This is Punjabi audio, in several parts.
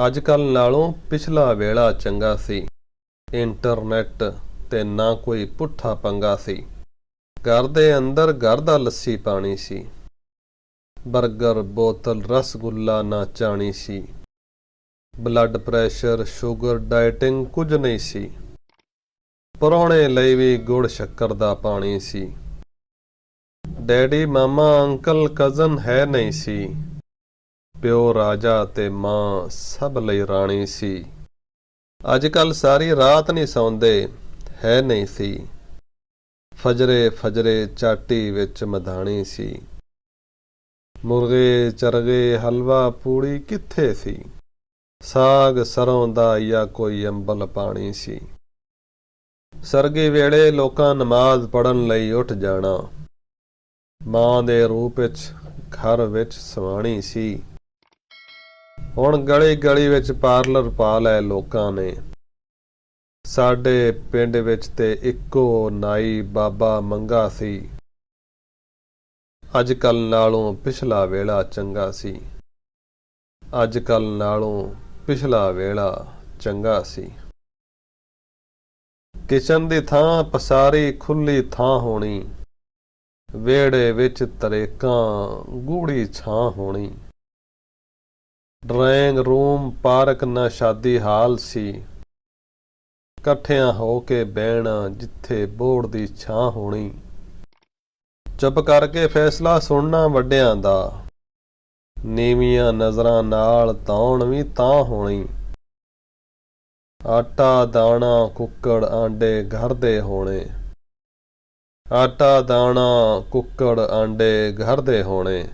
ਅੱਜ ਕੱਲ੍ਹ ਨਾਲੋਂ ਪਿਛਲਾ ਵੇਲਾ ਚੰਗਾ ਸੀ। ਇੰਟਰਨੈਟ ਤੇ ਨਾ ਕੋਈ ਪੁੱਠਾ ਪੰਗਾ ਸੀ। ਘਰ ਦੇ ਅੰਦਰ ਘਰ ਦਾ ਲੱਸੀ ਪਾਣੀ ਸੀ। ਬਰਗਰ, ਬੋਤਲ, ਰਸਗੁੱਲਾ ਨਾ ਚਾਣੀ ਸੀ। ਬਲੱਡ ਪ੍ਰੈਸ਼ਰ, ਸ਼ੂਗਰ, ਡਾਈਟਿੰਗ ਕੁਝ ਨਹੀਂ ਸੀ। ਪ੍ਰਾਹੁਣੇ ਲਈ ਵੀ ਗੁੜ ਸ਼ੱਕਰ ਦਾ ਪਾਣੀ ਸੀ। ਡੈਡੀ, ਮਾਮਾ, ਅੰਕਲ, ਕਜ਼ਨ ਹੈ ਨਹੀਂ ਸੀ। ਪਿਓ ਰਾਜਾ ਤੇ ਮਾਂ ਸਭ ਲਈ ਰਾਣੀ ਸੀ। ਅੱਜ ਕੱਲ੍ਹ ਸਾਰੀ ਰਾਤ ਨਹੀਂ ਸੌਂਦੇ, ਹੈ ਨਹੀਂ ਸੀ। ਫਜਰੇ ਫਜਰੇ ਚਾਟੀ ਵਿੱਚ ਮਧਾਣੀ ਸੀ। ਮੁਰਗੇ, ਚਰਗੇ, ਹਲਵਾ, ਪੂੜੀ ਕਿੱਥੇ ਸੀ। ਸਾਗ ਸਰੋਂ ਦਾ ਜਾਂ ਕੋਈ ਅੰਬਲ ਪਾਣੀ ਸੀ। ਸਰਗੀ ਵੇਲੇ ਲੋਕਾਂ ਨਮਾਜ਼ ਪੜ੍ਹਨ ਲਈ ਉੱਠ ਜਾਣਾ। ਮਾਂ ਦੇ ਰੂਪ ਵਿੱਚ ਘਰ ਵਿੱਚ ਸਵਾਣੀ ਸੀ। ਹੁਣ ਗਲੀ ਗਲੀ ਵਿੱਚ ਪਾਰਲਰ ਪਾ ਲਏ ਲੋਕਾਂ ਨੇ। ਸਾਡੇ ਪਿੰਡ ਵਿੱਚ ਤੇ ਇੱਕੋ ਨਾਈ ਬਾਬਾ ਮੰਗਾ ਸੀ। ਅੱਜ ਕੱਲ੍ਹ ਨਾਲੋਂ ਪਿਛਲਾ ਵੇਲਾ ਚੰਗਾ ਸੀ। ਅੱਜ ਕੱਲ੍ਹ ਨਾਲੋਂ ਪਿਛਲਾ ਵੇਲਾ ਚੰਗਾ ਸੀ। ਕਿਚਨ ਦੀ ਥਾਂ ਪਸਾਰੀ ਖੁੱਲੀ ਥਾਂ ਹੋਣੀ। ਵਿਹੜੇ ਵਿੱਚ ਤਰੇਕਾਂ ਗੂੜੀ ਛਾਂ ਹੋਣੀ। ਡਰਾਇੰਗ ਰੂਮ ਪਾਰਕ ਨਾ ਸ਼ਾਦੀ ਹਾਲ ਸੀ। ਇਕੱਠਿਆਂ ਹੋ ਕੇ ਬਹਿਣਾ ਜਿੱਥੇ ਬੋਹੜ ਦੀ ਛਾਂ ਹੋਣੀ। ਚੁੱਪ ਕਰਕੇ ਫੈਸਲਾ ਸੁਣਨਾ ਵੱਡਿਆਂ ਦਾ। ਨੀਵੀਆਂ ਨਜ਼ਰਾਂ ਨਾਲ ਧੌਣ ਵੀ ਤਾਂ ਹੋਣੀ। ਆਟਾ ਦਾਣਾ ਕੁੱਕੜ ਆਂਡੇ ਘਰ ਦੇ ਹੋਣੇ। ਆਟਾ ਦਾਣਾ ਕੁੱਕੜ ਆਂਡੇ ਘਰ ਦੇ ਹੋਣੇ।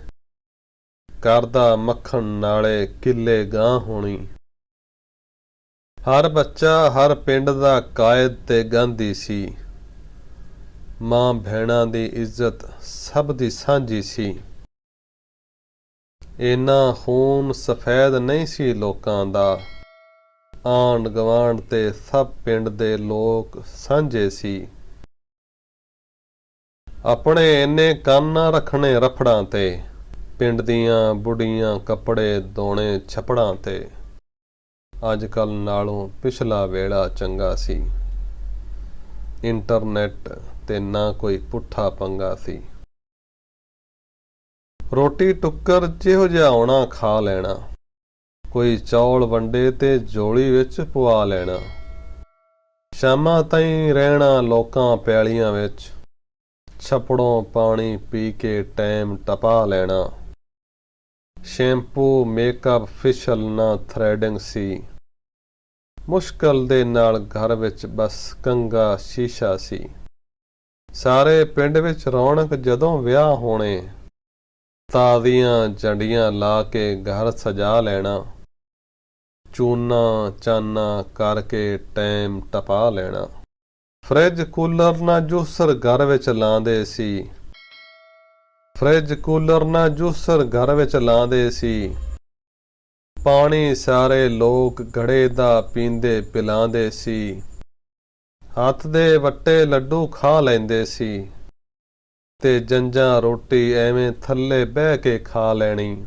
ਘਰ ਦਾ ਮੱਖਣ ਨਾਲੇ ਕਿੱਲੇ ਗਾਂ ਹੋਣੀ। ਹਰ ਬੱਚਾ ਹਰ ਪਿੰਡ ਦਾ ਕਾਇਦ ਤੇ ਗਾਂਧੀ ਸੀ। ਮਾਂ ਭੈਣਾਂ ਦੀ ਇੱਜ਼ਤ ਸਭ ਦੀ ਸਾਂਝੀ ਸੀ। ਇੰਨਾ ਖੂਨ ਸਫੈਦ ਨਹੀਂ ਸੀ ਲੋਕਾਂ ਦਾ। ਆਂਢ ਗਵਾਂਢ ਤੇ ਸਭ ਪਿੰਡ ਦੇ ਲੋਕ ਸਾਂਝੇ ਸੀ। ਆਪਣੇ ਇੰਨੇ ਕੰਨ ਨਾ ਰੱਖਣੇ ਰਫੜਾਂ ਤੇ। ਪਿੰਡ ਦੀਆਂ ਬੁੱਢੀਆਂ ਕੱਪੜੇ ਧੋਣੇ ਛੱਪੜਾਂ ਤੇ। ਅੱਜ ਕੱਲ੍ਹ ਨਾਲੋਂ ਪਿਛਲਾ ਵੇਲਾ ਚੰਗਾ ਸੀ। ਇੰਟਰਨੈਟ ਤੇ ਨਾ ਕੋਈ ਪੁੱਠਾ ਪੰਗਾ ਸੀ। ਰੋਟੀ ਟੁੱਕਰ ਜਿਹੋ ਜਿਹਾ ਆਉਣਾ ਖਾ ਲੈਣਾ। ਕੋਈ ਚੌਲ ਵੰਡੇ ਤੇ ਝੋਲੀ ਵਿੱਚ ਪਵਾ ਲੈਣਾ। ਸ਼ਾਮਾਂ ਤਾਈਂ ਰਹਿਣਾ ਲੋਕਾਂ ਪੈਲੀਆਂ ਵਿੱਚ। ਛੱਪੜੋਂ ਪਾਣੀ ਪੀ ਕੇ ਟਾਈਮ ਟਪਾ ਲੈਣਾ। ਸ਼ੈਂਪੂ, ਮੇਕਅਪ, ਫਿਸ਼ਲ ਨਾ ਥਰੈਡਿੰਗ ਸੀ। ਮੁਸ਼ਕਲ ਦੇ ਨਾਲ ਘਰ ਵਿੱਚ ਬਸ ਕੰਘਾ ਸ਼ੀਸ਼ਾ ਸੀ। ਸਾਰੇ ਪਿੰਡ ਵਿੱਚ ਰੌਣਕ ਜਦੋਂ ਵਿਆਹ ਹੋਣੇ। ਤਾਜ਼ੀਆਂ ਜੰਡੀਆਂ ਲਾ ਕੇ ਘਰ ਸਜਾ ਲੈਣਾ। ਚੂਨਾ ਚਾਨਾ ਕਰਕੇ ਟਾਈਮ ਟਪਾ ਲੈਣਾ। ਫਰਿੱਜ ਕੂਲਰ ਨਾ ਜੂਸਰ ਘਰ ਵਿੱਚ ਲਾਉਂਦੇ ਸੀ। ਫਰਿੱਜ ਕੂਲਰ ਨਾ ਜੂਸਰ ਘਰ ਵਿੱਚ ਲਾਉਂਦੇ ਸੀ। ਪਾਣੀ ਸਾਰੇ ਲੋਕ ਘੜੇ ਦਾ ਪੀਂਦੇ ਪਿਲਾਉਂਦੇ ਸੀ। ਹੱਥ ਦੇ ਵੱਟੇ ਲੱਡੂ ਖਾ ਲੈਂਦੇ ਸੀ। ਤੇ ਜੰਝਾਂ ਰੋਟੀ ਐਵੇਂ ਥੱਲੇ ਬਹਿ ਕੇ ਖਾ ਲੈਣੀ।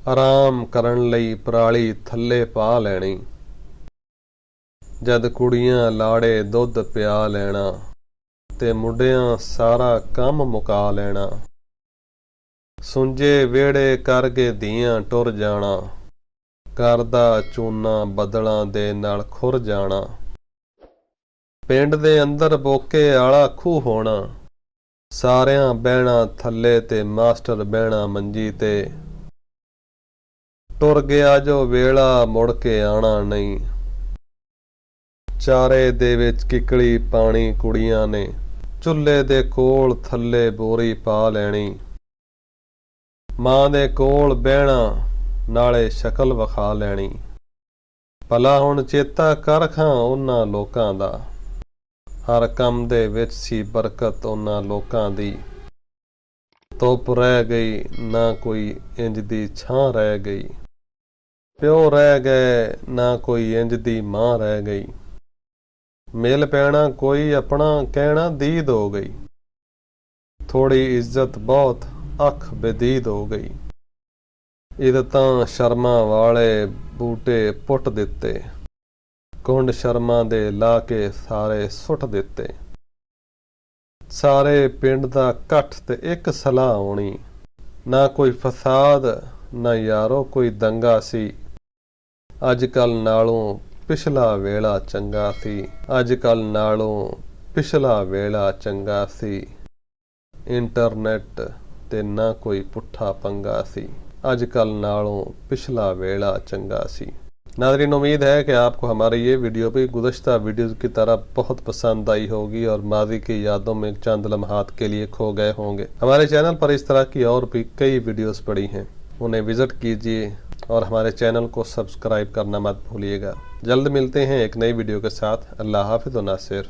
ਆਰਾਮ ਕਰਨ ਲਈ ਪਰਾਲੀ ਥੱਲੇ ਪਾ ਲੈਣੀ। ਜਦ ਕੁੜੀਆਂ ਲਾੜੇ ਦੁੱਧ ਪਿਆ ਲੈਣਾ ਤੇ ਮੁੰਡਿਆਂ ਸਾਰਾ ਕੰਮ ਮੁਕਾ ਲੈਣਾ। ਸੁੰਜੇ ਵਿਹੜੇ ਕਰਕੇ ਧੀਆਂ ਟੁਰ ਜਾਣਾ। ਘਰ ਦਾ ਚੂਨਾ ਬੱਦਲਾਂ ਦੇ ਨਾਲ ਖੁਰ ਜਾਣਾ। ਪਿੰਡ ਦੇ ਅੰਦਰ ਬੋਕੇ ਆਲਾ ਖੂਹ ਹੋਣਾ। ਸਾਰਿਆਂ ਬਹਿਣਾ ਥੱਲੇ ਤੇ ਮਾਸਟਰ ਬਹਿਣਾ ਮੰਜੀ ਤੇ। ਟੁਰ ਗਿਆ ਜੋ ਵੇਲਾ ਮੁੜ ਕੇ ਆਣਾ ਨਹੀਂ। ਚਾਰੇ ਦੇ ਵਿੱਚ ਕਿੱਕਲੀ ਪਾਣੀ ਕੁੜੀਆਂ ਨੇ। ਚੁੱਲ੍ਹੇ ਦੇ ਕੋਲ ਥੱਲੇ ਬੋਰੀ ਪਾ ਲੈਣੀ। ਮਾਂ ਦੇ ਕੋਲ ਬਹਿਣਾ ਨਾਲੇ ਸ਼ਕਲ ਵਿਖਾ ਲੈਣੀ। ਭਲਾ ਹੁਣ ਚੇਤਾ ਕਰ ਖਾਂ ਉਹਨਾਂ ਲੋਕਾਂ ਦਾ। ਹਰ ਕੰਮ ਦੇ ਵਿੱਚ ਸੀ ਬਰਕਤ ਉਹਨਾਂ ਲੋਕਾਂ ਦੀ। ਧੁੱਪ ਰਹਿ ਗਈ ਨਾ ਕੋਈ ਇੰਜ ਦੀ ਛਾਂ ਰਹਿ ਗਈ। ਪਿਓ ਰਹਿ ਗਏ ਨਾ ਕੋਈ ਇੰਜ ਦੀ ਮਾਂ ਰਹਿ ਗਈ। ਮਿਲ ਪੈਣਾ ਕੋਈ ਆਪਣਾ ਕਹਿਣਾ ਦੀਦ ਹੋ ਗਈ। ਥੋੜੀ ਇੱਜ਼ਤ ਬਹੁਤ ਅੱਖ ਬਦੀਦ ਹੋ ਗਈ। इदतां शर्मा वाले बूटे पुट दिते, कुंड शर्मा दे ला के सारे सुट दिते। सारे पिंड दा कट्ठ ते एक सलाह होनी, ना कोई फसाद ना यारो कोई दंगा सी। अजकल नालों पिछला वेला चंगा सी, अजकल नालों पिछला वेला चंगा सी। इंटरनेट ते ना कोई पुट्ठा पंगा सी, अजकल नालों पिछला वेला चंगा सी। नाज़रीन, उम्मीद है कि आपको हमारी ये वीडियो भी गुज़श्ता वीडियोज़ की तरह बहुत पसंद आई होगी और माजी की यादों में चंद लम्हात के लिए खो गए होंगे। हमारे चैनल पर इस तरह की और भी कई वीडियोज़ पड़ी हैं, उन्हें विज़िट कीजिए और हमारे चैनल को सब्सक्राइब करना मत भूलिएगा। जल्द मिलते हैं एक नई वीडियो के साथ। अल्लाह हाफ़िज़ व नासिर।